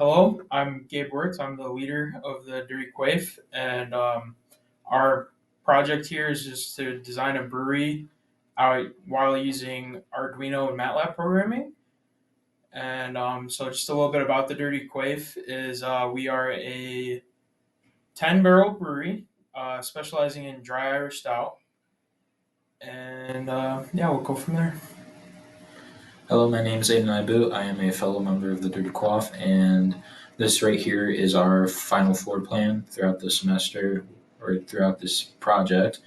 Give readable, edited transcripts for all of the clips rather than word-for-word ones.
Hello, I'm Gabe Wertz. I'm the leader of the Dirty Quaff, and our project here is just to design a brewery while using Arduino and MATLAB programming. And so, just a little bit about the Dirty Quaff is we are a 10-barrel brewery specializing in dry Irish stout, and yeah, we'll go from there. Hello, my name is Adon Aibout. I am a fellow member of the Dirty Quaff, and this right here is our final floor plan throughout the semester or throughout this project.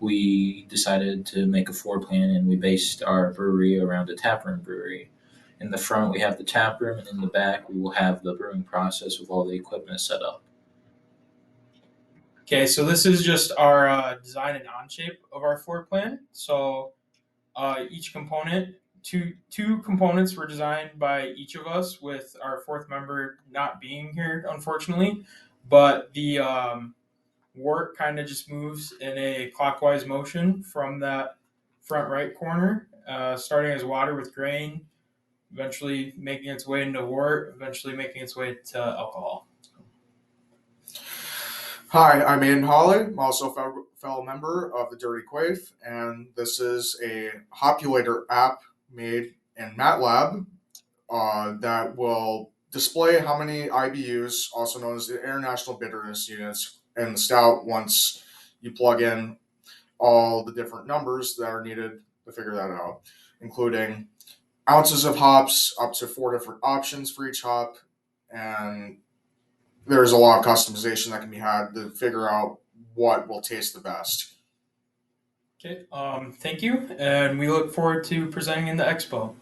We decided to make a floor plan and we based our brewery around a taproom brewery. In the front, we have the tap room, and in the back, we will have the brewing process with all the equipment set up. Okay, so this is just our design and on shape of our floor plan. So each component, two components were designed by each of us, with our fourth member not being here, unfortunately. But the wort kind of just moves in a clockwise motion from that front right corner, starting as water with grain, eventually making its way into wort, eventually making its way to alcohol. Hi, I'm Aidan Holley. I'm also a fellow member of the Dirty Quaff, and this is a Hopulator app made in MATLAB that will display how many IBUs, also known as the International Bitterness Units, in the stout once you plug in all the different numbers that are needed to figure that out, including ounces of hops, up to four different options for each hop, and there's a lot of customization that can be had to figure out what will taste the best. Okay, thank you, and we look forward to presenting in the expo.